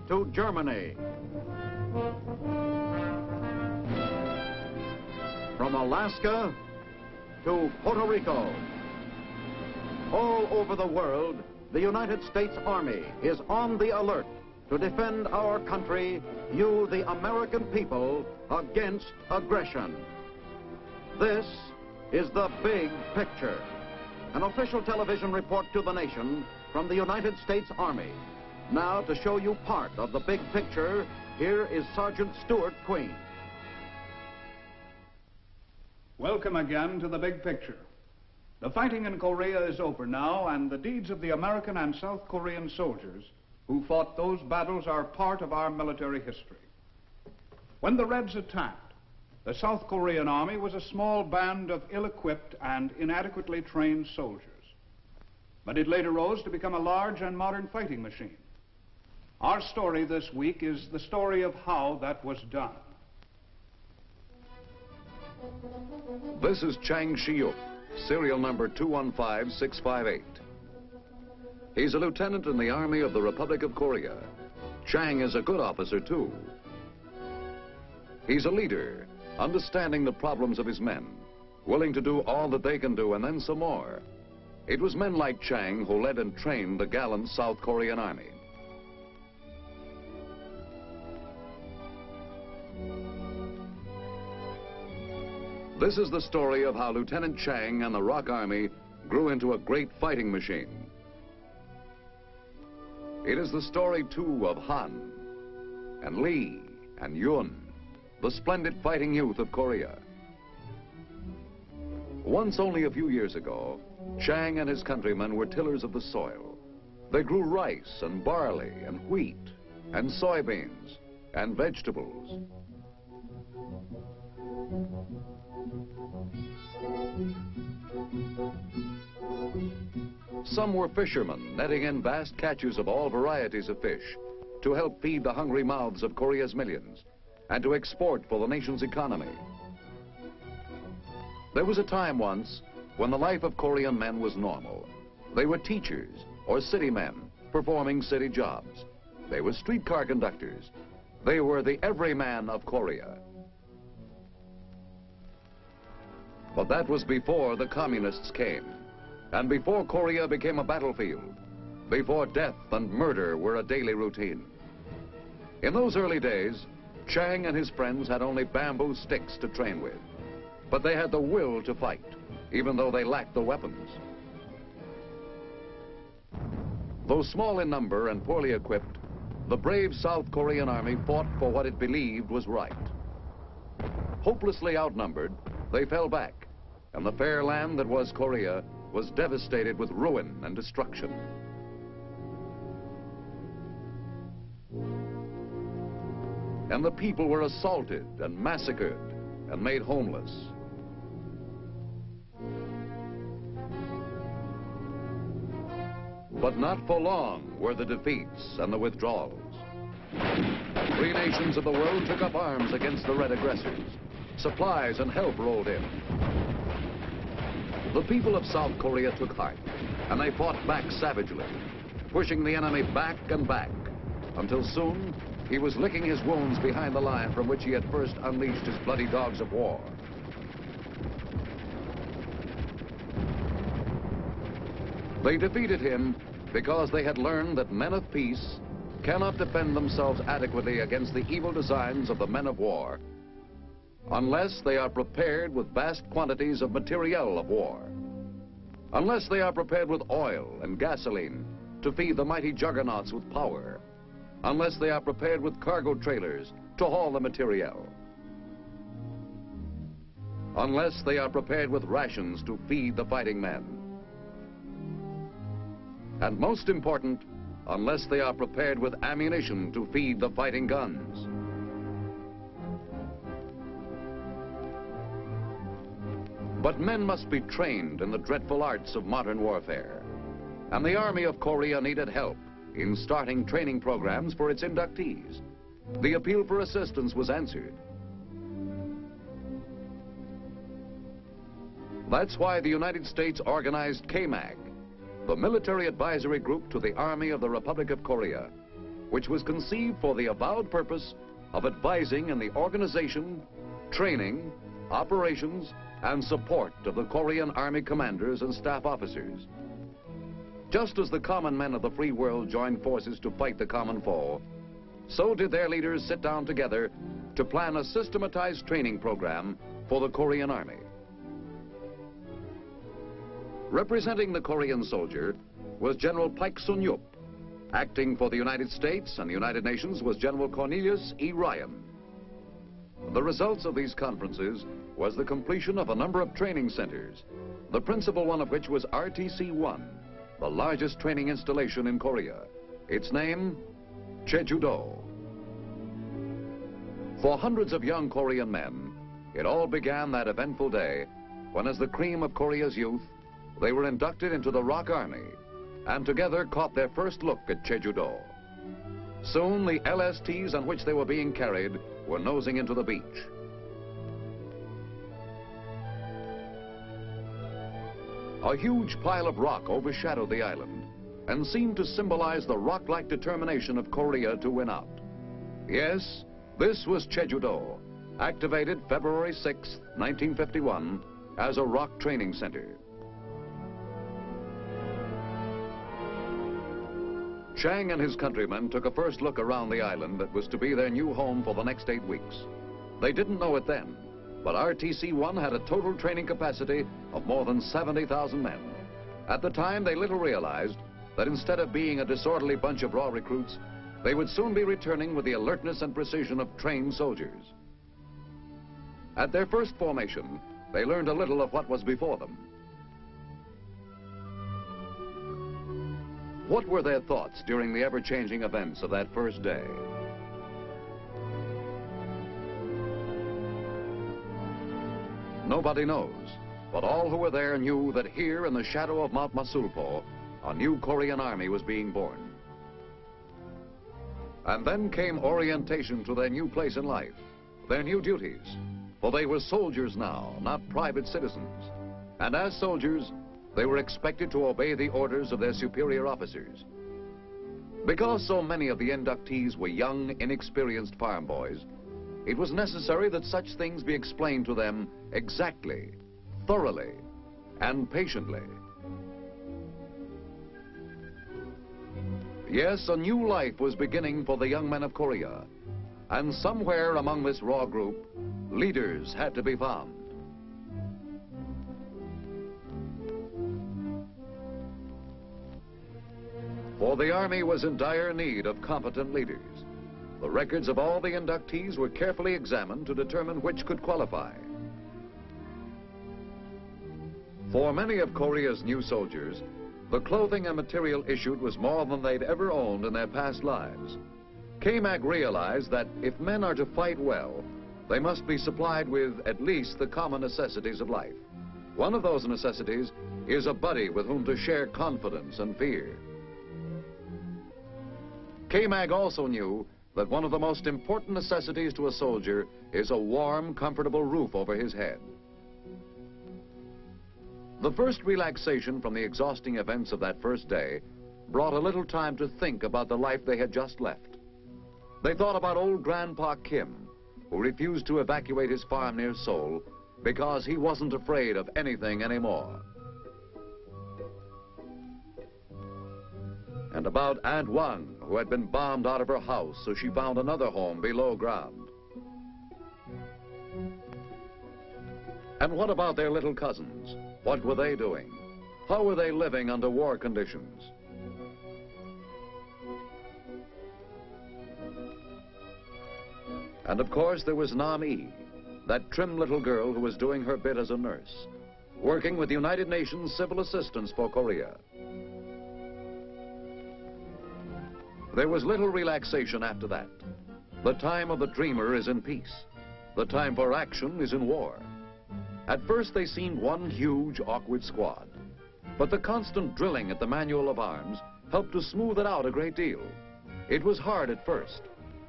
to Germany. From Alaska to Puerto Rico. All over the world, the United States Army is on the alert to defend our country, you, the American people, against aggression. This is the big picture. An official television report to the nation from the United States Army. Now, to show you part of the big picture, here is Sergeant Stuart Queen. Welcome again to the big picture. The fighting in Korea is over now, and the deeds of the American and South Korean soldiers who fought those battles are part of our military history. When the Reds attacked, the South Korean army was a small band of ill-equipped and inadequately trained soldiers. But it later rose to become a large and modern fighting machine. Our story this week is the story of how that was done. This is Chang Shi-yuk, serial number 215658. He's a lieutenant in the Army of the Republic of Korea. Chang is a good officer, too. He's a leader, understanding the problems of his men, willing to do all that they can do and then some more. It was men like Chang who led and trained the gallant South Korean Army. This is the story of how Lieutenant Chang and the ROK Army grew into a great fighting machine. It is the story, too, of Han and Lee and Yun, the splendid fighting youth of Korea. Once, only a few years ago, Chang and his countrymen were tillers of the soil. They grew rice and barley and wheat and soybeans and vegetables. Some were fishermen, netting in vast catches of all varieties of fish to help feed the hungry mouths of Korea's millions and to export for the nation's economy. There was a time once when the life of Korean men was normal. They were teachers or city men performing city jobs. They were streetcar conductors. They were the everyman of Korea. But that was before the communists came, and before Korea became a battlefield, before death and murder were a daily routine. In those early days, Chang and his friends had only bamboo sticks to train with, but they had the will to fight, even though they lacked the weapons. Though small in number and poorly equipped, the brave South Korean army fought for what it believed was right. Hopelessly outnumbered, they fell back, and the fair land that was Korea was devastated with ruin and destruction. And the people were assaulted and massacred and made homeless. But not for long were the defeats and the withdrawals. Free nations of the world took up arms against the red aggressors. Supplies and help rolled in. The people of South Korea took heart, and they fought back savagely, pushing the enemy back and back, until soon he was licking his wounds behind the line from which he had first unleashed his bloody dogs of war. They defeated him because they had learned that men of peace cannot defend themselves adequately against the evil designs of the men of war unless they are prepared with vast quantities of materiel of war, unless they are prepared with oil and gasoline to feed the mighty juggernauts with power, unless they are prepared with cargo trailers to haul the materiel, unless they are prepared with rations to feed the fighting men, and most important, unless they are prepared with ammunition to feed the fighting guns. But men must be trained in the dreadful arts of modern warfare, and the Army of Korea needed help in starting training programs for its inductees. The appeal for assistance was answered. That's why the United States organized KMAG, the military advisory group to the Army of the Republic of Korea, which was conceived for the avowed purpose of advising in the organization, training, operations, and support of the Korean Army commanders and staff officers. Just as the common men of the free world joined forces to fight the common foe, so did their leaders sit down together to plan a systematized training program for the Korean Army. Representing the Korean soldier was General Paik Sun-yup. Acting for the United States and the United Nations was General Cornelius E. Ryan. The results of these conferences was the completion of a number of training centers, the principal one of which was RTC-1, the largest training installation in Korea. Its name, Jeju-do. For hundreds of young Korean men, it all began that eventful day when, as the cream of Korea's youth, they were inducted into the ROK Army and together caught their first look at Jeju-do. Soon, the LSTs on which they were being carried were nosing into the beach. A huge pile of rock overshadowed the island and seemed to symbolize the rock-like determination of Korea to win out. Yes, this was Jeju-do, activated February 6, 1951, as a ROK training center. Chang and his countrymen took a first look around the island that was to be their new home for the next 8 weeks. They didn't know it then, but RTC-1 had a total training capacity of more than 70,000 men. At the time, they little realized that instead of being a disorderly bunch of raw recruits, they would soon be returning with the alertness and precision of trained soldiers. At their first formation, they learned a little of what was before them. What were their thoughts during the ever-changing events of that first day? Nobody knows, but all who were there knew that here in the shadow of Mount Masulpo, a new Korean army was being born. And then came orientation to their new place in life, their new duties, for they were soldiers now, not private citizens. And as soldiers, they were expected to obey the orders of their superior officers. Because so many of the inductees were young, inexperienced farm boys, it was necessary that such things be explained to them exactly, thoroughly, and patiently. Yes, a new life was beginning for the young men of Korea, and somewhere among this raw group, leaders had to be found. For the Army was in dire need of competent leaders. The records of all the inductees were carefully examined to determine which could qualify. For many of Korea's new soldiers, the clothing and material issued was more than they'd ever owned in their past lives. KMAG realized that if men are to fight well, they must be supplied with at least the common necessities of life. One of those necessities is a buddy with whom to share confidence and fear. KMAG also knew that one of the most important necessities to a soldier is a warm, comfortable roof over his head. The first relaxation from the exhausting events of that first day brought a little time to think about the life they had just left. They thought about old Grandpa Kim, who refused to evacuate his farm near Seoul because he wasn't afraid of anything anymore. And about Aunt Wang, who had been bombed out of her house, so she found another home below ground. And what about their little cousins? What were they doing? How were they living under war conditions? And of course there was Nam-ee, that trim little girl who was doing her bit as a nurse, working with the United Nations Civil Assistance for Korea. There was little relaxation after that. The time of the dreamer is in peace. The time for action is in war. At first they seemed one huge, awkward squad. But the constant drilling at the manual of arms helped to smooth it out a great deal. It was hard at first,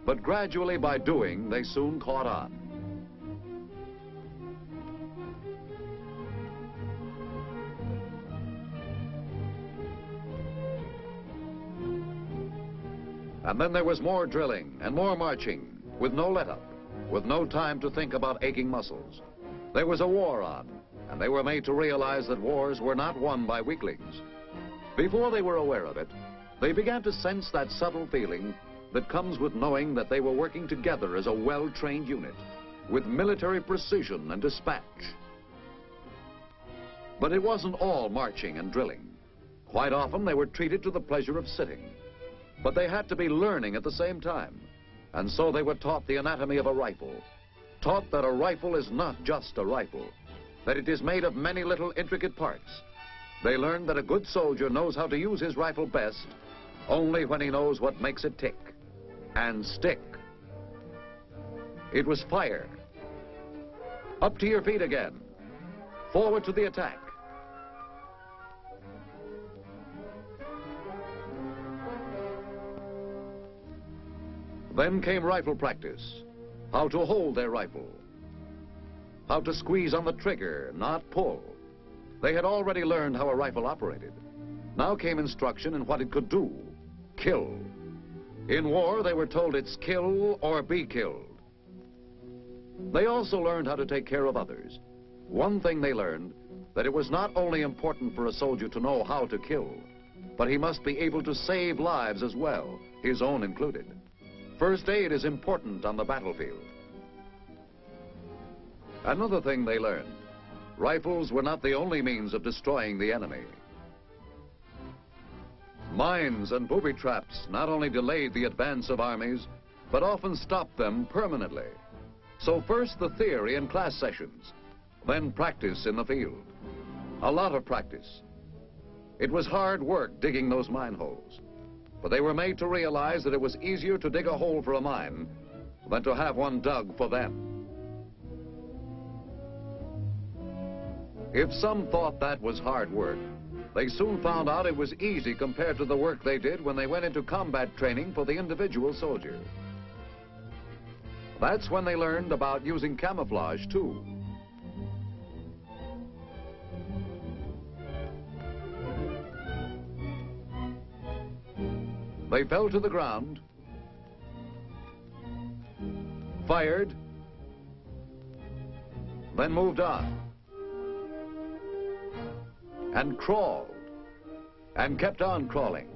but gradually by doing, they soon caught on. And then there was more drilling and more marching, with no let-up, with no time to think about aching muscles. There was a war on, and they were made to realize that wars were not won by weaklings. Before they were aware of it, they began to sense that subtle feeling that comes with knowing that they were working together as a well-trained unit, with military precision and dispatch. But it wasn't all marching and drilling. Quite often they were treated to the pleasure of sitting. But they had to be learning at the same time. And so they were taught the anatomy of a rifle, taught that a rifle is not just a rifle, that it is made of many little intricate parts. They learned that a good soldier knows how to use his rifle best only when he knows what makes it tick and stick. It was fire. Up to your feet again. Forward to the attack. Then came rifle practice. How to hold their rifle. How to squeeze on the trigger, not pull. They had already learned how a rifle operated. Now came instruction in what it could do. Kill. In war, they were told it's kill or be killed. They also learned how to take care of others. One thing they learned, that it was not only important for a soldier to know how to kill, but he must be able to save lives as well, his own included. First aid is important on the battlefield. Another thing they learned, rifles were not the only means of destroying the enemy. Mines and booby traps not only delayed the advance of armies, but often stopped them permanently. So first the theory in class sessions, then practice in the field. A lot of practice. It was hard work digging those mine holes, but they were made to realize that it was easier to dig a hole for a mine than to have one dug for them. If some thought that was hard work, they soon found out it was easy compared to the work they did when they went into combat training for the individual soldier. That's when they learned about using camouflage, too. They fell to the ground, fired, then moved on, and crawled, and kept on crawling,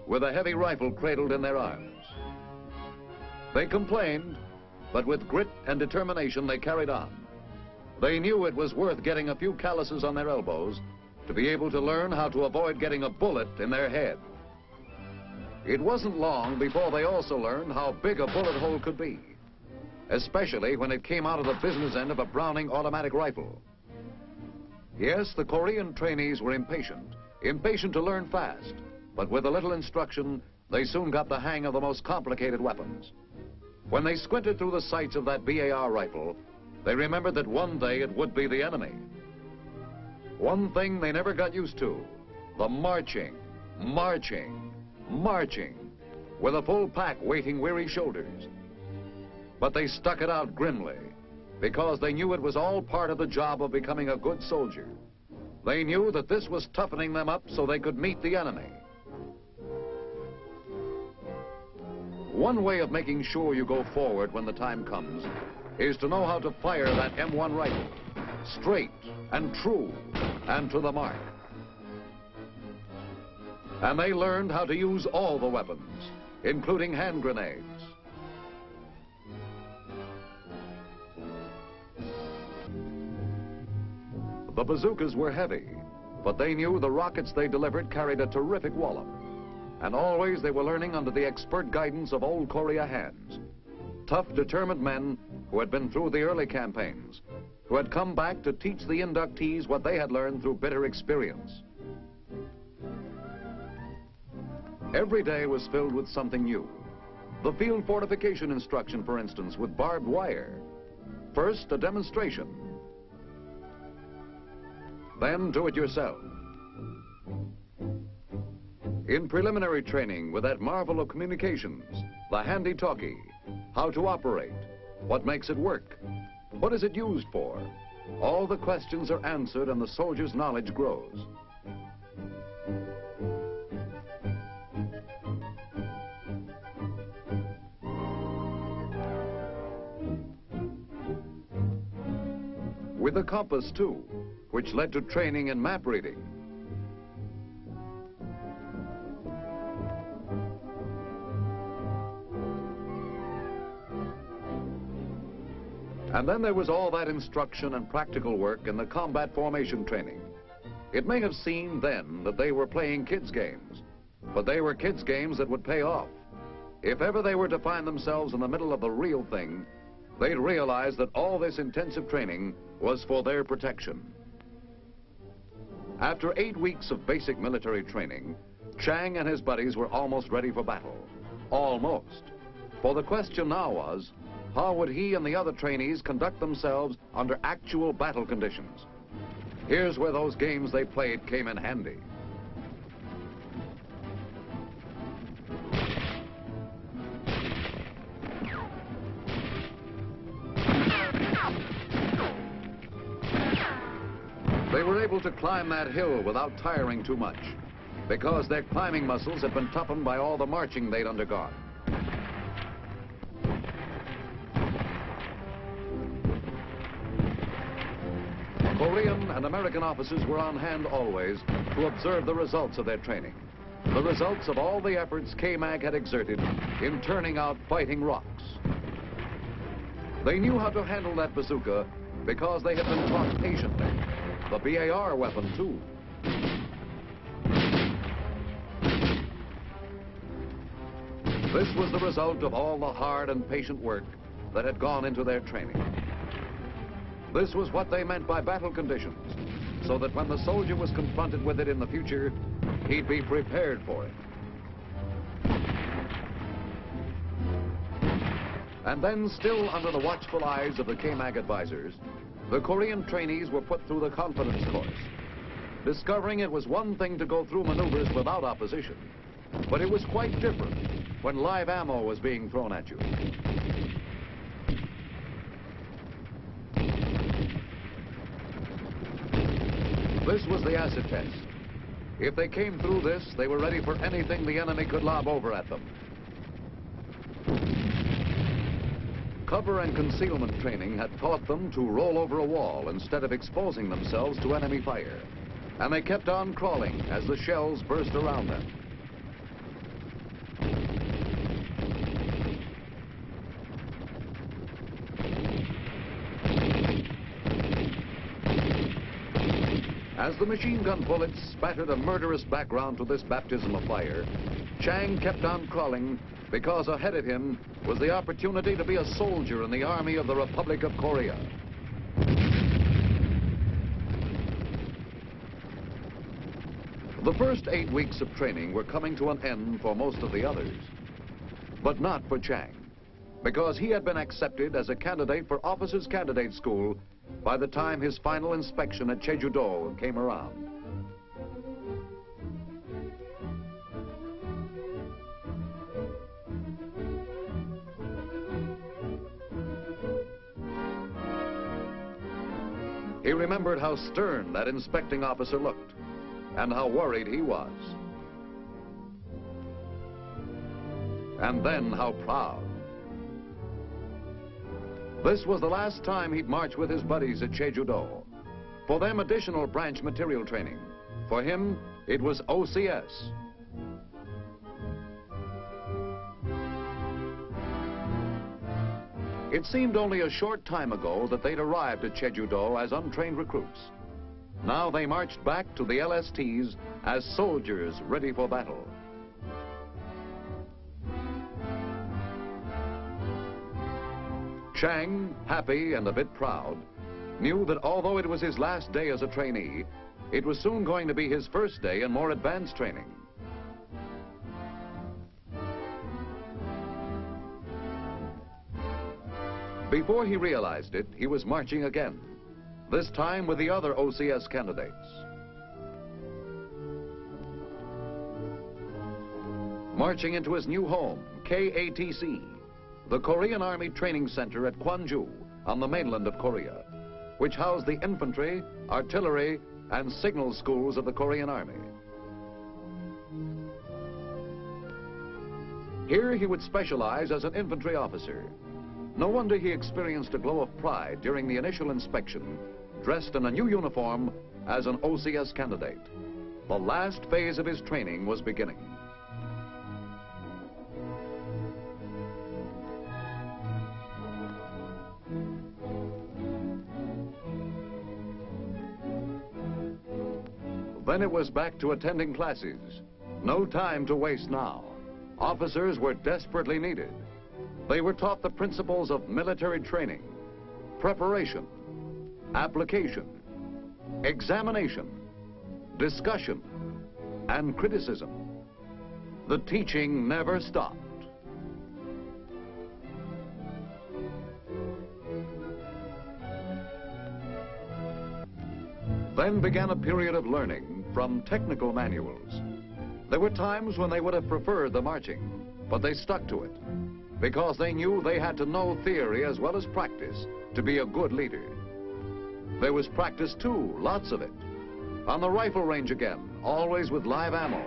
with a heavy rifle cradled in their arms. They complained, but with grit and determination they carried on. They knew it was worth getting a few calluses on their elbows to be able to learn how to avoid getting a bullet in their head. It wasn't long before they also learned how big a bullet hole could be, especially when it came out of the business end of a Browning automatic rifle. Yes, the Korean trainees were impatient to learn fast, but with a little instruction, they soon got the hang of the most complicated weapons. When they squinted through the sights of that BAR rifle, they remembered that one day it would be the enemy. One thing they never got used to, the marching, with a full pack weighting weary shoulders. But they stuck it out grimly, because they knew it was all part of the job of becoming a good soldier. They knew that this was toughening them up so they could meet the enemy. One way of making sure you go forward when the time comes is to know how to fire that M1 rifle, straight and true and to the mark. And they learned how to use all the weapons, including hand grenades. The bazookas were heavy, but they knew the rockets they delivered carried a terrific wallop. And always they were learning under the expert guidance of old Korea hands. Tough, determined men who had been through the early campaigns, who had come back to teach the inductees what they had learned through bitter experience. Every day was filled with something new. The field fortification instruction, for instance, with barbed wire. First, a demonstration. Then do it yourself. In preliminary training with that marvel of communications, the handy-talkie, how to operate, what makes it work, what is it used for? All the questions are answered and the soldier's knowledge grows. with a compass too, which led to training in map reading. And then there was all that instruction and practical work in the combat formation training. It may have seemed then that they were playing kids' games, but they were kids' games that would pay off. If ever they were to find themselves in the middle of the real thing, they'd realize that all this intensive training was for their protection. After 8 weeks of basic military training, Chang and his buddies were almost ready for battle. Almost. For the question now was, how would he and the other trainees conduct themselves under actual battle conditions? Here's where those games they played came in handy. They were able to climb that hill without tiring too much, because their climbing muscles had been toughened by all the marching they'd undergone. Korean and American officers were on hand always to observe the results of their training, the results of all the efforts KMAG had exerted in turning out fighting ROKs. They knew how to handle that bazooka because they had been taught patiently. The BAR weapon, too. This was the result of all the hard and patient work that had gone into their training. This was what they meant by battle conditions, so that when the soldier was confronted with it in the future, he'd be prepared for it. And then, still under the watchful eyes of the KMAG advisors, the Korean trainees were put through the confidence course, discovering it was one thing to go through maneuvers without opposition, but it was quite different when live ammo was being thrown at you. This was the acid test. If they came through this, they were ready for anything the enemy could lob over at them. Cover and concealment training had taught them to roll over a wall instead of exposing themselves to enemy fire. And they kept on crawling as the shells burst around them. As the machine gun bullets spattered a murderous background to this baptism of fire, Chang kept on crawling because ahead of him was the opportunity to be a soldier in the Army of the Republic of Korea. The first 8 weeks of training were coming to an end for most of the others, but not for Chang, because he had been accepted as a candidate for Officers' Candidate School by the time his final inspection at Jeju-do came around. He remembered how stern that inspecting officer looked and how worried he was. And then how proud. This was the last time he'd march with his buddies at Jeju-do. For them, additional branch material training. For him, it was OCS. It seemed only a short time ago that they'd arrived at Jeju-do as untrained recruits. Now they marched back to the LSTs as soldiers ready for battle. Chang, happy and a bit proud, knew that although it was his last day as a trainee, it was soon going to be his first day in more advanced training. Before he realized it, he was marching again, this time with the other OCS candidates. Marching into his new home, KATC, the Korean Army Training Center at Gwangju on the mainland of Korea, which housed the infantry, artillery, and signal schools of the Korean Army. Here he would specialize as an infantry officer. No wonder he experienced a glow of pride during the initial inspection, dressed in a new uniform as an OCS candidate. The last phase of his training was beginning. Then it was back to attending classes. No time to waste now. Officers were desperately needed. They were taught the principles of military training, preparation, application, examination, discussion, and criticism. The teaching never stopped. Then began a period of learning from technical manuals. There were times when they would have preferred the marching, but they stuck to it because they knew they had to know theory as well as practice to be a good leader. There was practice too, lots of it. On the rifle range again, always with live ammo,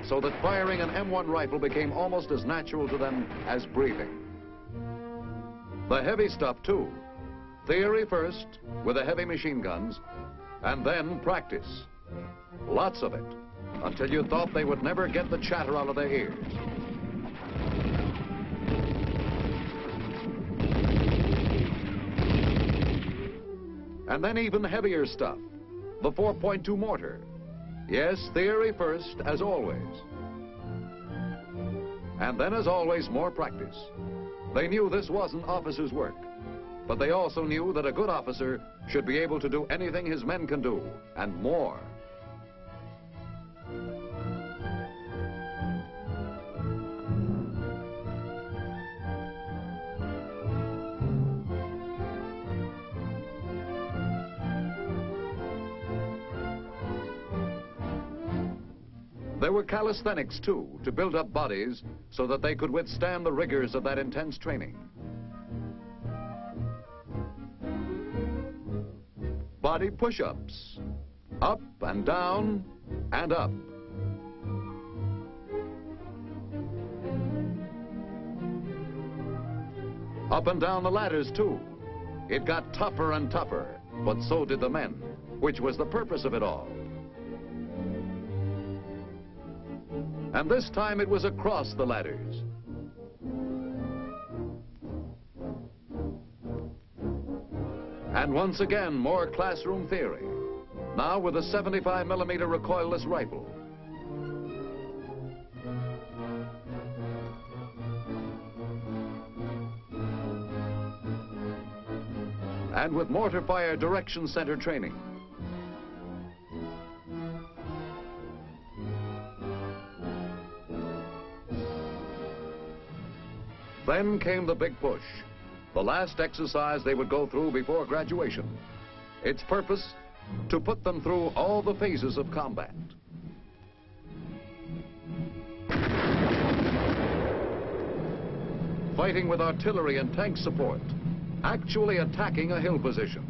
so that firing an M1 rifle became almost as natural to them as breathing. The heavy stuff too. Theory first with the heavy machine guns, and then practice. Lots of it, until you thought they would never get the chatter out of their ears. And then even heavier stuff, the 4.2 mortar. Yes, theory first, as always. And then, as always, more practice. They knew this wasn't officers' work, but they also knew that a good officer should be able to do anything his men can do, and more. There were calisthenics, too, to build up bodies so that they could withstand the rigors of that intense training. Body push-ups, up and down and up. Up and down the ladders, too. It got tougher and tougher, but so did the men, which was the purpose of it all. And this time it was across the ladders. And once again, more classroom theory. Now with a 75mm recoilless rifle. And with mortar fire direction center training. Then came the big push, the last exercise they would go through before graduation. Its purpose, to put them through all the phases of combat. Fighting with artillery and tank support, actually attacking a hill position.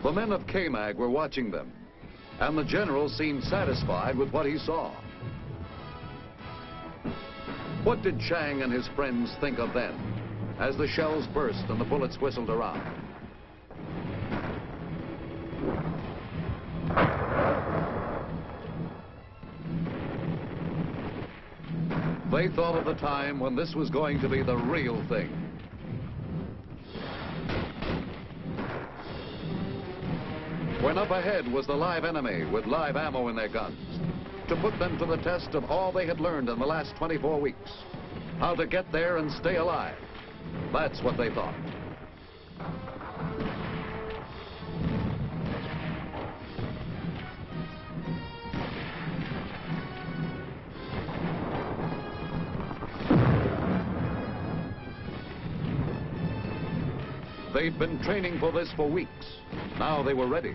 The men of KMAG were watching them, and the general seemed satisfied with what he saw. What did Chang and his friends think of then, as the shells burst and the bullets whistled around? They thought of the time when this was going to be the real thing. When up ahead was the live enemy with live ammo in their guns, to put them to the test of all they had learned in the last 24 weeks. How to get there and stay alive. That's what they thought. They'd been training for this for weeks. Now they were ready.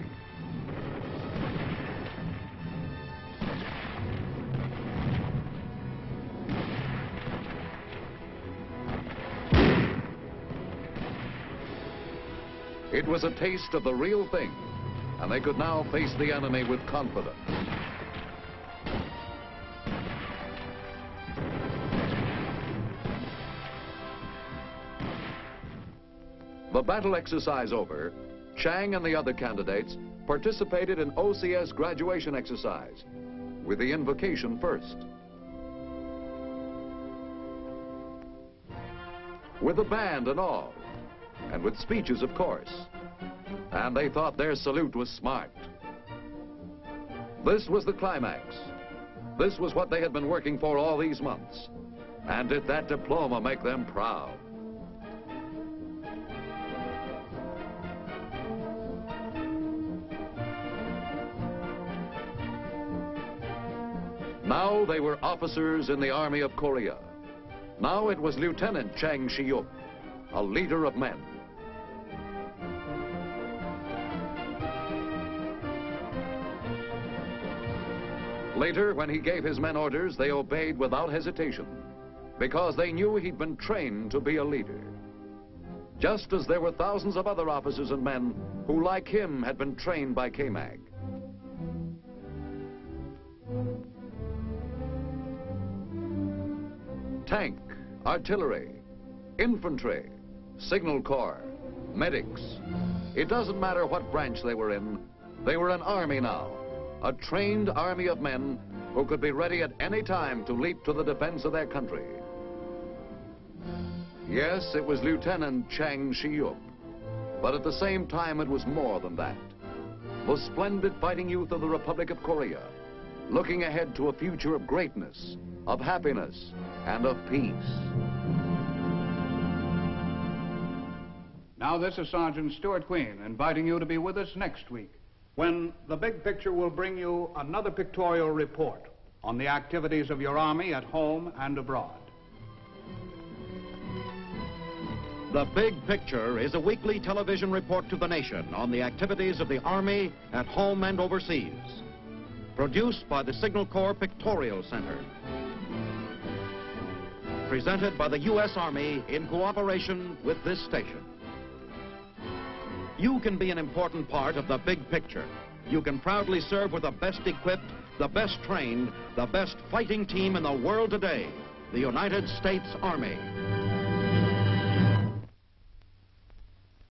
It was a taste of the real thing, and they could now face the enemy with confidence. The battle exercise over, Chang and the other candidates participated in OCS graduation exercise, with the invocation first. With a band and all, and with speeches, of course. And they thought their salute was smart. This was the climax. This was what they had been working for all these months. And did that diploma make them proud? Now they were officers in the Army of Korea. Now it was Lieutenant Chang Shi-yup, a leader of men. Later, when he gave his men orders, they obeyed without hesitation, because they knew he'd been trained to be a leader. Just as there were thousands of other officers and men who, like him, had been trained by KMAG. Tank, artillery, infantry, signal corps, medics. It doesn't matter what branch they were in. They were an army now, a trained army of men who could be ready at any time to leap to the defense of their country. Yes, it was Lieutenant Chang Shi-yup, but at the same time it was more than that. The splendid fighting youth of the Republic of Korea, looking ahead to a future of greatness, of happiness, and of peace. Now this is Sergeant Stuart Queen inviting you to be with us next week, when the Big Picture will bring you another pictorial report on the activities of your Army at home and abroad. The Big Picture is a weekly television report to the nation on the activities of the Army at home and overseas. Produced by the Signal Corps Pictorial Center. Presented by the U.S. Army in cooperation with this station. You can be an important part of the big picture. You can proudly serve with the best equipped, the best trained, the best fighting team in the world today, the United States Army.